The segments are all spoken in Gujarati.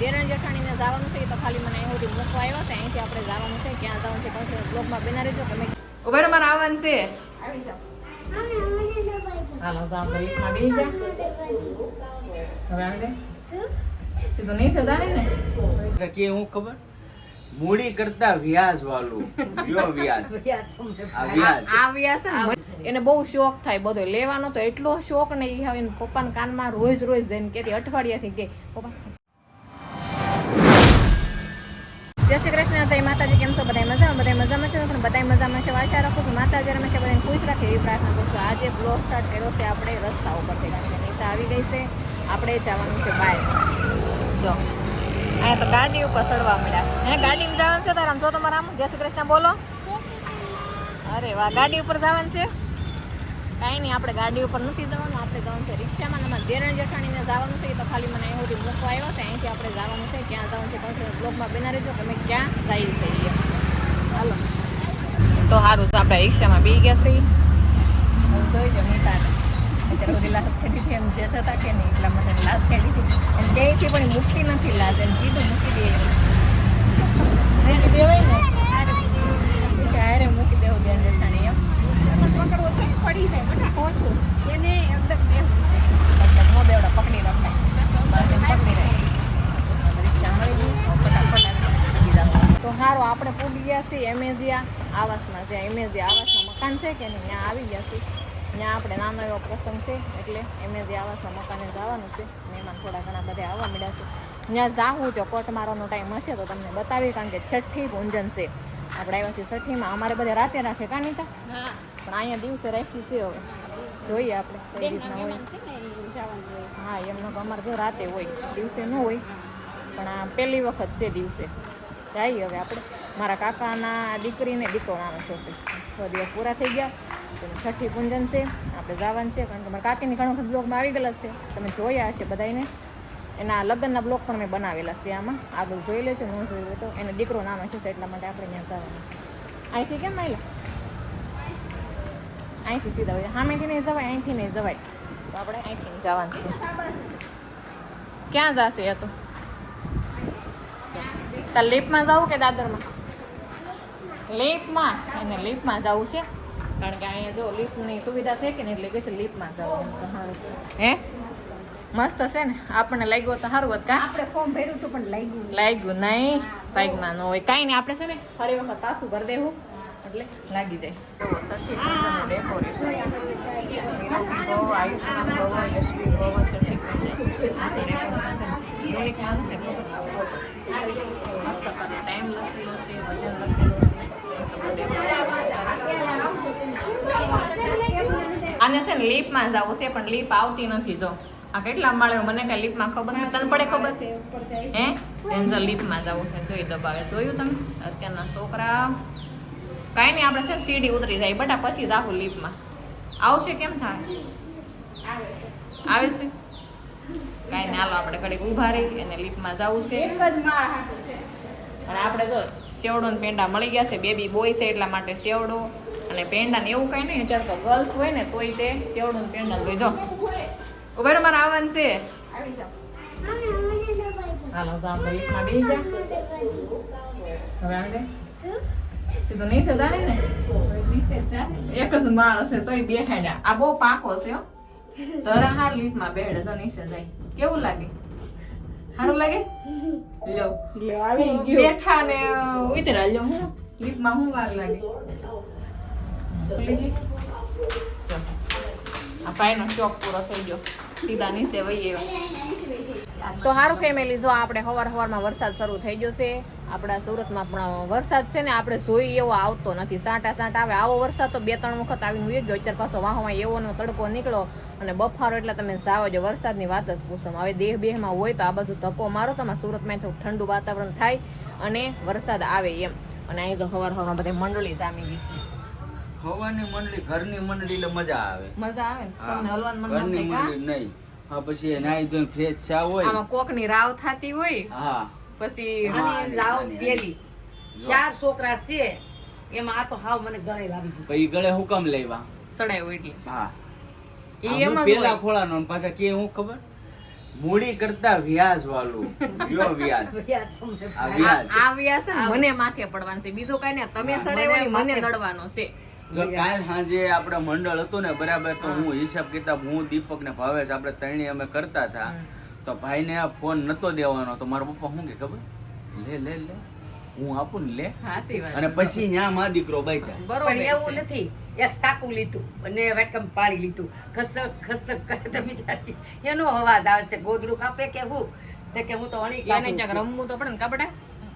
દેરણ જેઠાણીને જવાનું છે તો ખાલી મને અહીં સુધી મૂકવા આવ્યા છે. અહીંથી આપણે જવાનું છે, ક્યાં જવાનું છે કન્ટિન્યુ બ્લોગમાં બના રહેજો. તમે ઉભા રહો, મારે આવવાનું છે. આવી જાઓ. હાલો તો આપણે લિફ્ટમાં બેસી ગયા. હવે આવી દે સીધું નહીં સદાવે ને કે હું ખબર મૂડી કરતા વ્યાજ વાળું યો વ્યાજ આ વ્યાસ છે ને એને બહુ શોખ થાય બધો લેવાનો. તો એટલો શોખ ને ઈ હવે પપ્પાના કાનમાં રોજ રોજ જઈને કેતી અઠવાડિયાથી કે પપ્પા જય શ્રી કૃષ્ણ, જય માતાજી. કેમ છો બધા? મજામાં? બધા મજામાં છે પણ બધા મજામાં છે. આશા રાખું છું માતાજી હંમેશા બધાને ખુશ રાખે એવી પ્રાર્થના કરું છું. આજે બ્લોગ સ્ટાર્ટ કર્યો છે આપણે રસ્તા ઉપરથી, કારણ કે નીતા આવી ગઈ છે. આપણે જવાનું છે બહાર. જો અહીંયા તો ગાડી ઉપર ચડવા મળ્યા. હે ગાડીમાં જવાનું છે તારામ? જો તમારા આમ જય શ્રી કૃષ્ણ બોલો. અરે વાહ, ગાડી ઉપર જવાનું છે? કાંઈ નહીં, આપણે ગાડી ઉપર નથી જવાનું, આપણે જવાનું છે રિક્ષામાં. અમારે દેરણ જેઠાણીને જવાનું છે તો ખાલી મને અહીં સુધી મૂકવા આવ્યા છે. અહીંથી આપણે જવાનું છે, ક્યાં જવાનું છે કન્ટિન્યુ બ્લોગમાં બના રહેજો. તમે ક્યાં જાય છે હાલો તો સારું. તો આપણે રિક્ષામાં બી ગયા છીએ. હું જોઈ જાઉં નીતાને અત્યારે બધી લાશ કાઢી હતી એમ જે થતા કે નહીં એટલા માટે લાશ કાઢી હતી એમ કહે છે પણ મૂકતી નથી લાશ. એમ કીધું મૂકી દે દેવાય ને ક્યારે મૂકી દેવું બેન જેઠાણી એમ પડી જાય બધા પહોંચું એને એકદમ નો બેવડા પકડી રખાય બસ એમ પકડી રહે રિક્ષા મળી ગઈ ફટાફટ. તો સારું, આપણે પૂરી ગયા છીએ એમેઝિયા આવાસમાં. જ્યાં એમેઝિયા આવાસમાં મકાન છે કે નહીં ત્યાં આવી ગયા છીએ. ત્યાં આપણે નાનો એવો પ્રસંગ છે એટલે એમેઝિયા આવાસમાં મકાને જવાનું છે. મહેમાન થોડા ઘણા બધા આવવા મળ્યા છે. ત્યાં જાવું જો કોટ મારવાનો ટાઈમ હશે તો તમને બતાવી, કારણ કે છઠ્ઠી પૂંજન છે. આપણે આવ્યા છીએ છઠ્ઠીમાં. અમારે બધા રાતે રાખે કાં નહીં પણ અહીંયા દિવસે રાખી છે. હવે જોઈએ આપણે કઈ રીતના હોય. હા એમનો અમારે જો રાતે હોય, દિવસે ન હોય, પણ આ પહેલી વખત છે દિવસે. જઈએ હવે આપણે. મારા કાકાના દીકરીને દીકરો નાનો છે, 6 દિવસ પૂરા થઈ ગયા. છઠ્ઠી પૂંજન છે, આપણે જવાનું છે. કારણ કે મારા કાકીની ઘણો વખત બ્લોગમાં આવી ગયેલા છે, તમે જોયા હશે બધાને. એના લગ્નના બ્લોગ પણ મેં બનાવેલા છે, આમાં આગળ જોઈ લેજો. ન જોયું તો એને દીકરો નાનો છે એટલા માટે આપણે ત્યાં જવાનું. અહીંથી કેમ આવ્યા? અહીંથી સીધા હોય, સામેથી નહીં જવાય, અહીંથી નહીં જવાય. તો આપણે અહીંથી જવાનું છે. ક્યાં જશે એ તો? તાર લિફ્ટમાં જવું કે દાદરમાં? લિફ્ટમાં. એને લિફ્ટમાં જવું છે, કારણ કે અહીંયા જો લિફ્ટની સુવિધા છે કે નહીં એટલે કહે છે લિફ્ટમાં જવું. હે મસ્ત છે ને, આપણને લાગ્યું તો સારું હોત. કાં આપણે ફોર્મ ભર્યું હતું પણ લાગ્યું નહીં, બાઇકમાં ન હોય. કાંઈ નહીં, આપણે છે ને ફરી વખત પાછું ભરી દેવું એટલે લાગી જાય. ડેકોરેશન આયુષ્માન ભવ યશવી ભવ છઠ્ઠી યુનિક માનું છે. મસ્ત ટાઈમ લખેલો છે, વજન લખેલો છે. આને છે ને લીપમાં જવું છે પણ લીપ આવતી નથી. જો આ કેટલા માળે મને કઈ લીપમાં ખબર નથી. તને પડે ખબર? હે એન્જલ લીપમાં જવું છે. જોઈ દબાવે. જોયું તમે? અત્યારના છોકરા કાંઈ નહીં, આપણે છે ને સીડી ઉતરી જાય બટા પછી જ આખું લીપમાં આવશે. કેમ થાય? આવે છે. કાંઈ નહીં, હાલો આપણે ઘડીક ઊભા રહી એને લીપમાં જવું છે. અને આપણે જો સેવડો ને પેંડા મળી ગયા છે. બેબી બોય છે એટલા માટે સેવડો અને પેંડા ને એવું કાંઈ નહીં. અત્યારે તો ગર્લ્સ હોય ને તોય તે સેવડો ને પેંડા હોય. જો ઉભા રહો, મારે આવવાનું છે. આવી જાઓ. હાલો તો આપણે લીપમાં બેસી ગયા. હવે આવી દે સીધું નહીં સદાવે ને એક જ માળ હશે તોય બેઠાડ્યા. આ બહુ પાકો છે હો. તરા હાર લીફમાં બેડે જો નીચે જાય. કેવું લાગે? સારું લાગે? લ્યો બેઠા ને ઉતરા. લ્યો હું લીફમાં હું વાર લાગે? આ પાયનો ચોક પૂરો થઈ ગયો, સીધા નીચે વહી આવ્યા. તો સારું ફેમિલી, જો આપણે સવારમાં વરસાદ શરૂ થઈ ગયો છે. આપણા સુરતમાં પણ વરસાદ છે ને આપણે જોઈ એવો આવતો નથી. સાંટા આવે. આવો વરસાદ તો 2-3 વખત આવીને ઉઈ ગયો. અત્યારે પાછો વાહોમાં એવોનો તડકો નીકળો અને બફારો એટલે તમે જાઓ જો. વરસાદની વાત જ પૂછો. હવે દેહમાં હોય તો આ બધું ધક્કો મારો તો સુરતમાં થોડું ઠંડુ વાતાવરણ થાય અને વરસાદ આવે એમ. અને અહીં તો સવારમાં બધા મંડળી જામી ગઈ છે. હવાની મંડળી, ઘરની મંડળી એટલે મજા આવે. મજા આવે ને? તમને હલવાનું મન ન થાય કા? નહીં. હા પછી નાઈ ધોઈને ફ્રેશ ચા હોય, આમાં કોકની રાવ થાતી હોય. હા પછી રાવ પેલી 4 છોકરા છે એમાં આ તો હાવ મને ગળે લાગી ગયું. પછી ગળે હુકમ લેવા સડાયો એટલે. હા ઈ એમ જ પેલા હોય. ખોળાનો પાછા કે હું ખબર મૂડી કરતા વ્યાજ વાળું લ્યો વ્યાજ આ વ્યાજ આ વ્યાસ છે ને મને માથે પડવાનું છે, બીજું કઈ નહીં. તમે સડાવ્યો ને મને નડવાનો છે. તો કાલ સાંજે આપણે મંડળ હતું ને બરાબર, તો હું હિસાબ કિતાબ હું દીપક ને ભાવેશ આપણે ત્રણેય અમે કરતા હતા. તો ભાઈને આ ફોન નતો દેવાનો, તો મારા પપ્પા શું કે ખબર, લે લે લે હું આપું ને લે, હાચી વાત. અને પછી ન્યા માં દીકરો બાઈતા. બરોબર પણ એવું છે. નથી, એક સાકું લીધું અને વેટકમ પાણી લીધું, ખસક ખસક કરે તો બિચારી એનો અવાજ આવે છે, ગોદડું કાપે કે હું તે કે હું તો અણી એને કાપું ક્યાંક રમવું તો પડે ને કપડા.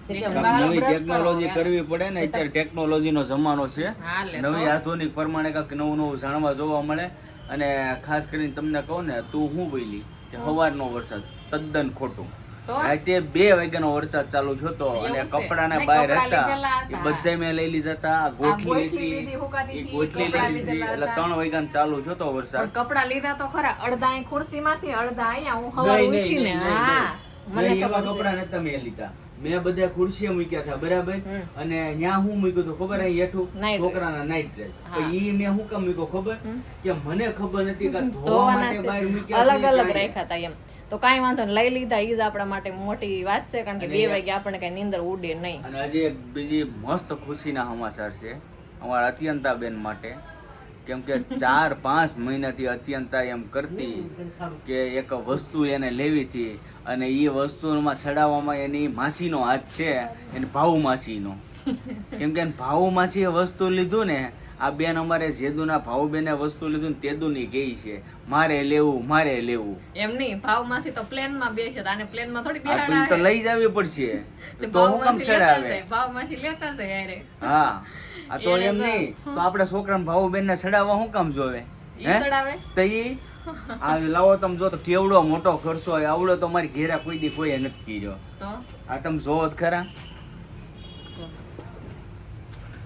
નવી ટેકનોલોજી કરવી પડે ને, અત્યારે ટેકનોલોજી નો જમાનો છે, હાલે તો. નવી આધુનિક પ્રમાણે કાંઈક નવું નવું જાણવા જોવા મળે. અને ખાસ કરીને તમને કહું ને, તું હું બોલી કે સવારનો વરસાદ તદ્દન ખોટું. તો? રાતે 2 વાગ્યાનો વરસાદ ચાલુ થયો અને એવું છે? કપડાને નહીં, બહાર કપડાં હતા લીધેલા એ હતા. બધા મેં લઈ લીધા હતા. આ ગોઠલી ગોઠલી લીધી, લીધી, હુંકાતી એ હતી, ગોઠલી કપડાં લઈ લીધી, લીધેલા એટલે હતા. 3 વાગ્યાનો ચાલુ થયો તો વરસાદ. પણ કપડા લીધા તો ખરા, અડધા અહીં ખુરશીમાંથી, અડધા અહીંયા. હું સવારે નહીં, નહીં, ઉઠીને, નહીં, નહીં, હા, મને નહીં, એવા ખબર છે. કપડાં નતા મેં લીધા. મેં બધા ખુરશીએ મૂક્યા હતા બરાબર, અને ન્યા હું મૂક્યું હતું ખબર, અહીં હેઠું Night છોકરાના નાઈટ ડ્રેસ. હા. ઈ મેં શું કામ મૂક્યો ખબર, કે મને ખબર નથી કે ધોવા ધોવાના માટે છે. બહાર મૂક્યા અલગ છે અલગ કાંઈ. રાખ્યા હતા એમ. તો કાંઈ વાંધો નહીં, લઈ લીધા. ઈ જ આપણા માટે મોટી વાત છે, કારણ કે અને 2 વાગે આપણને કઈ નીંદર ઉડે નહીં. અને હજી એક બીજી મસ્ત ખુશીના સમાચાર છે અમારા અત્યંતાબેન માટે, કેમ કે 4-5 મહિનાથી અત્યંતા એમ કરતી કે એક વસ્તુ એને લેવી હતી, અને એ વસ્તુમાં ચડાવવામાં એની માસીનો હાથ છે, એની ભાઉ માસીનો. કેમ કે ભાઉ માસીએ વસ્તુ લીધું ને, આ બેન અમારે જેદુના ભાઉ બેને વસ્તુ લીધું ને તેદુની ગઈ છે, મારે લેવું મારે લેવું. એમ નહીં, ભાવમાસી તો પ્લેનમાં બેસે તો આને પ્લેનમાં થોડી આ તો ઈ તો બેહાડા લઈ જ આવવી પડશે, તે તો હું કામ ભાવમાસી લેતા ચડાવે. જાય, ભાવમાસી લેતા જાય હારે. હા, આ તો એને એમ તો- નહીં તો આપણે છોકરાને ભાઉ બેન ને ચડાવવા શું કામ જોવે? ઈ ચડાવે? તો ઈ આ લાવો તમે જો તો કેવડો મોટો ખર્ચો હોય, આવડો તો મારી ઘેરા કોઈ દી કોઈએ નથી કર્યો. તો આ તમે જોવો જ ખરા.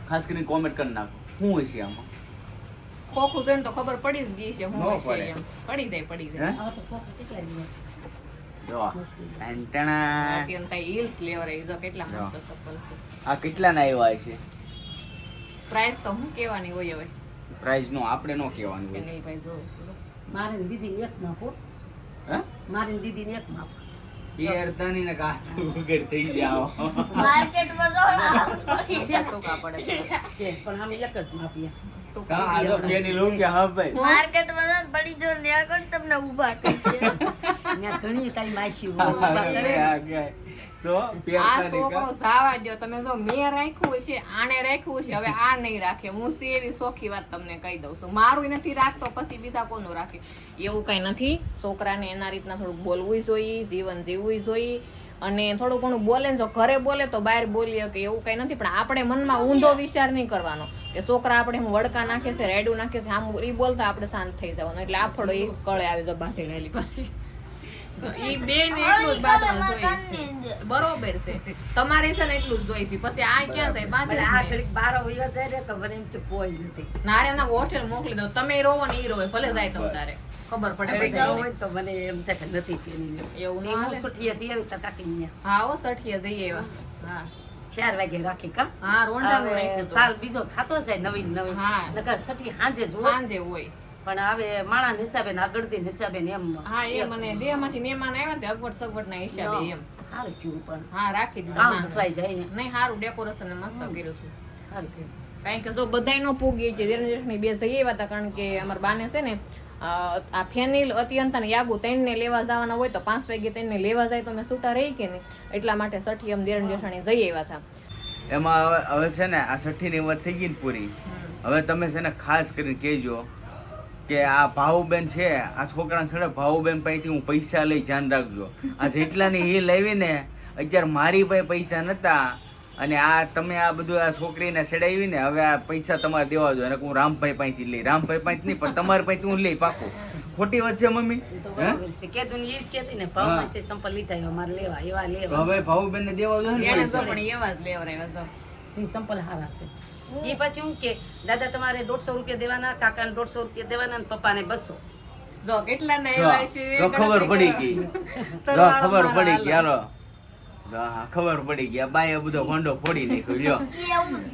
ખાસ કરીને કોમેન્ટ કરી નાખો શું હોય છે આમાં. ખોખું જોઈને તો ખબર પડી જ ગઈ છે હું ન હશે પડે. એમ. પડી જાય, પડી હે? જાય. હવે તો ફોકસ કેટલા દિવસ જો ટેન્ટણા. અત્યંત હીલ્સ લેવરાઈ, જો કેટલા જો. મસ્ત ચપ્પલ છે. આ કેટલાના આવ્યા છે? પ્રાઇસ તો હું કહેવાની હોય હવે. પ્રાઇઝ નો આપણે નો કહેવાનું હોય. અનિલભાઈ જોવે છે. મારી દીદીને એક માપ હો, હે? મારી દીદીને એક માપ. એ અડધાની ને કાચું વગર થઈ જાઓ. ટૂંકા પડે છે. છે પણ અમે એક જ માપીએ. ટૂંકા. કા આ તો બેની લો કે હા ભાઈ. માર્કેટમાં પડી જો ને આગળ તમને ઊભા કરશે. ત્યાં ઘણી તારી માસી હોય, ઊભા કરે. આ ગાય. તો આ પહેરતાની છોકરો કા- સાવા દો. તમે જો મેં રાખ્યું છે, આને રાખ્યું છે, હવે આ નહીં રાખે. હું છે એવી ચોખ્ખી વાત તમને કહી દઉં છું. મારું નથી રાખતો, પછી બીજા કોનું રાખે એવું કઈ નથી. છોકરાને એના રીતના થોડુંક બોલવું જોઈએ, જીવન જીવવું જોઈએ. અને થોડું ઘણું બોલે ને, જો ઘરે બોલે તો બહાર બોલીએ કે એવું કઈ નથી. પણ આપણે મનમાં ઊંધો વિચાર નહીં કરવાનો કે છોકરા આપણે વડકા નાખે છે, રેડું નાખે છે, આમ ઈ બોલતા આપણે શાંત થઈ જવાનું. એટલે આફડો એ કળે આવી જો બાંધેલી પછી ઈ બેન એટલું જ બાંધવાનું જોઈએ છે. બરોબર છે, તમારે છે ને એટલું જ જોઈએ છે. પછી આ ક્યાં જાય બાંધે પણ જ આ નહીં. ઘડીક બારો વયો જાય ને તો મને એમ છે કોઈ નથી. નારે એના હોટેલ મોકલી દો, તમે રોવો ને ઈ રોવે, ભલે જાય તમ તારે ખબર પડે ઘડીક ન બધાને. હોય તો મને એમ થાય કે નથી તેની. એવું એ ના હું હાલે. સુઠીએ જઈ આવી તો કાકીને હા હો, સઠીએ જઈએ એવા. હા 4 વાગે રાખી કા. હા, રોંઢાનું હવે રાખ્યું હતું. સાલ બીજો થાતો જાય નવીન નવીન. હા. નકર સઠી હાંજે જો. સાંજે હોય. પણ હવે માણા હિસાબે ને આગળ દિન હિસાબે ને એમ. હા એ મને દેહમાંથી મહેમાન આવ્યા તે અગવડ સગવડ ના હિસાબે એમ. સારું થયું પણ. હા રાખી દીધું. કામ ના, ઘસવાઈ જાય ને. નહીં સારું ડેકોરેશન મસ્ત કર્યું હતું. સારું થયું. કારણ કે જો બધાય નો પૂગી છે, દેર જેઠની બે જઈ આવ્યા હતા. કારણ કે અમારા બાને છે ને આ ફેનિલ અત્યંતા ને યાગુ ત્રણને લેવા જવાના હોય તો 5 વાગે ત્રણને લેવા જાય તો અમે છૂટા રહી કે નહીં, એટલા માટે સઠી એમ દેર જેઠાણી જઈ આવ્યા હતા. એમાં હવે છે ને આ 6ઠી ની વાત થઈ ગઈ ને પૂરી. હવે તમે છે ને ખાસ કરીને કહેજો કે આ ભાઉબેન છે, આ છોકરાને છે ને ભાઉબેન પાસેથી હું પૈસા લઈ, ધ્યાન રાખજો. આ જેટલાની હિલ આવી ને, અત્યારે મારી પાસે પૈસા નતા, અને આ તમે આ બધું આ છોકરીને ચડાવી ને, હવે આ પૈસા તમારે દેવા જોઈએ. અને હું રામભાઈ પાસેથી લઈ, રામભાઈ પાસેથી નહીં પણ તમારી પાસેથી હું લઈ પાકું. ખોટી વાત છે મમ્મી? એ તો હે? બરાબર છે. કીધું ને એ જ કહેતી ને ભાવમાં છે સંપલ લીધા એવા મારે લેવા એવા તો લેવા. હવે ભાઉબેન ને દેવા જોઈએ ને એને તો પૈસા. પણ એવા જ લેવરાવ્યા જો. એ સંપલ હારા છે. એ પછી હું કે દાદા તમારે 150 રૂપિયા દેવાના, કાકાને 150 રૂપિયા દેવાના ને પપ્પાને 200. જો કેટલા ને જો, આવ્યા છે તો ખબર પડી ગઈ. જો ખબર પડી ગઈ. હાલો હા, ખબર પડી ગયા બાએ બધો ભંડો ફોડી નાખ્યો લ્યો. એવું જ.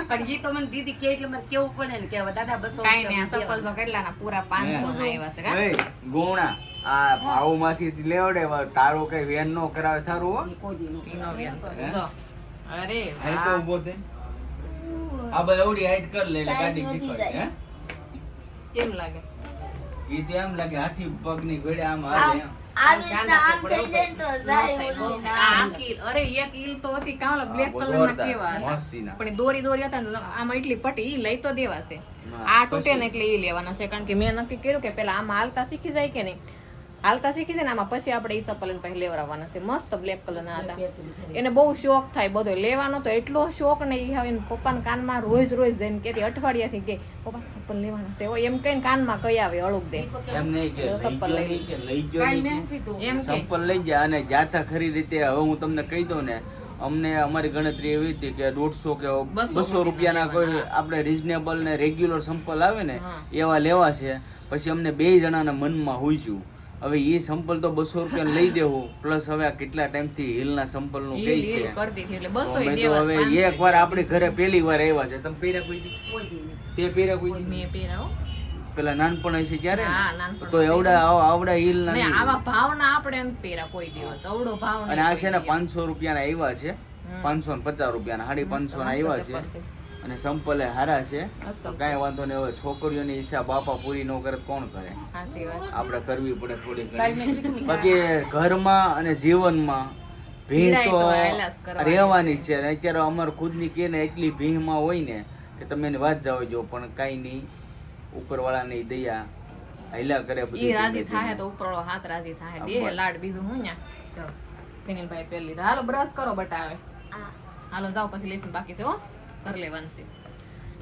પણ ઈ તો મને દીદી કે એટલે મને કેવું પડે ને કે હવે દાદા 200 કાંઈ નહીં, આ સપલ તો કેટલાના પૂરા 500 ના આવ્યા છે કા? એય, ગોણા આ ભાવમાંથી લેવડે તારો કઈ વેન નો કરાવે થારું હો. ઈ કોઈ દી નો ઈનો વ્યાન કરે. જો. અરે હાલ તો વાહ. ઊભો થે. આ ભાઈ એવડી હાઈટ કર લે એટલે Size ગાડી વધી શીખવાડે જાય. હે કેમ લાગે? ઈ તો એમ લાગે હાથી પગની ઘોડે આમ હાલે એમ. આવી રીતના આમ થઈ જાય ને તો જાય ઓલી ના. આ કીલ, અરે એક ઈલ તો હતી કાવલા બ્લેક બહુ કલર ના જોરદાર, કેવા હતા. મસ્તીના. પણ દોરી દોરી હતા ને આમાં એટલી પટી ઈ લઈ તો દેવાશે. હા, આ તૂટે ને પછી? એટલે ઈ લેવાના છે કારણ કે મેં નક્કી કર્યું કે પેલા આમાં હાલતા શીખી જાય કે નહીં. હાલતા શીખી જાય ને આમાં પછી આપણે ઈ ચપ્પલ પછી લેવડાવવાના છે. મસ્ત બ્લેક કલર ના હતા. એને બહુ શોખ થાય બધો લેવાનો તો એટલો શોખ ને ઈ હવે પપ્પાના કાનમાં રોજ રોજ જઈને કેતી અઠવાડિયાથી કે પપ્પા ચપ્પલ લેવાના છે. એમ કહીને કાનમાં કહી આવે હળુક દે એમ નહીં કે તો લઈ ચપ્પલ ગયો લઈ નહીં કે લઈ ગયો કાલ નહીં મેં કે. કીધું એમ કે સંપલ લઈ જાય અને જાતા ખરી રીતે હવે હું તમને કહી દઉં ને અમને અમારી ગણતરી એવી હતી કે 150 કે 200 રૂપિયાના કોઈ આપણે રીઝનેબલ ને રેગ્યુલર સંપલ આવે ને હા. એવા લેવા છે. પછી અમને 2 જણાના મનમાં હોઈશું હવે એ સંપલ તો 200 રૂપિયા લઈ દેવું પ્લસ હવે આ કેટલા ટાઈમથી હિલના સંપલ નું કઈ ઈ છે કરતી હતી એટલે તો 200 અમે તો દેવા. હવે એક વાર આપણી ઘરે પહેલી વાર આવ્યા છે. તમે પહેર્યા કોઈ દી? કોઈ દી નહીં. તે પહેર્યા કોઈ દી? મેં પહેરાવો. પેલા નાનપણ હશે ત્યારે ને? હા, નાનપણ તો આવડા હિલ ના ને નહીં. આવા ભાવના આપણે એમ પહેરા કોઈ દિવસ અવડો ભાવ અને આ છે ને 500 રૂપિયાના આવ્યા છે. 550 રૂપિયાના 550 ના આવ્યા છે. અને સંપલે હારા છે મસ્ત તો કાંઈ વાંધો નહીં. હવે છોકરીઓની ઈચ્છા બાપા પૂરી ન કરે તો કોણ કરે? સાચી વાત. આપણે કરવી પડે થોડી કાંઈ ઘણી. મેં કીધું બાકી ઘરમાં અને જીવનમાં ભીડ પીડાય તો તો હાયલા જ કરવાની. રહેવાની જ છે. અને અત્યારે અમારે ખુદની કે ને એટલી ભીડમાં હોય ને કે તમે એની વાત જાવ જો પણ કાંઈ નહીં ઉપરવાળાની દયા હાલ્યા કરે બધું. ઈ રાજી થાય તો ઉપરવાળો હાથ રાજી થાય દે બસ. લાડ બીજું હું ન્યા ચલો ફિનિલભાઈ પહેરી લીધા. હાલો બ્રશ કરો બટાવે. હાલો જાઓ પછી લેસન બાકી છે હો કરી લેવાનું છે.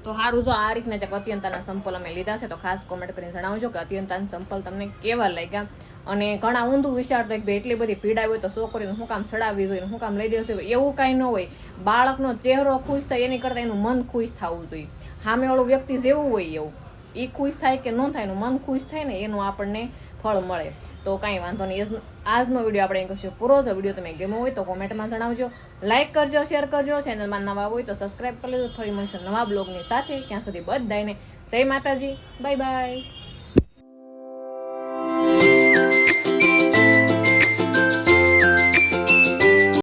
તો સારું જો આ રીતના જે અત્યંતાના સંપલ અમે લીધા છે તો ખાસ કોમેન્ટ કરીને જણાવજો કે અત્યંતાના સંપલ તમને કેવા લાગ્યા. અને ઘણા ઊંધું વિચારતો કે ભાઈ એટલી બધી પીડા હોય તો છોકરીને શું કામ ચડાવવી જોઈએ શું કામ લઈ દેવું જોઈએ એવું કાંઈ ન હોય. બાળકનો ચહેરો ખુશ થાય એની કરતાં એનું મન ખુશ થવું જોઈએ. સામેવાળું વ્યક્તિ જેવું હોય એવું એ ખુશ થાય કે ન થાય એનું મન ખુશ થાય ને એનું આપણને ફળ મળે. તો કાંઈ વાંધો નહીં. આજનો વિડીયો આપણે અહીં કરશું પૂરો. જો વિડીયો તમે ગમ્યો હોય તો કોમેન્ટમાં જણાવજો, લાઇક કરજો, શેર કરજો. ચેનલમાં નવા હોય તો સબસ્ક્રાઈબ કરી લેજો. ફરી મળશે નવા બ્લોગની સાથે. ત્યાં સુધી બધાને જય માતાજી, બાય બાય.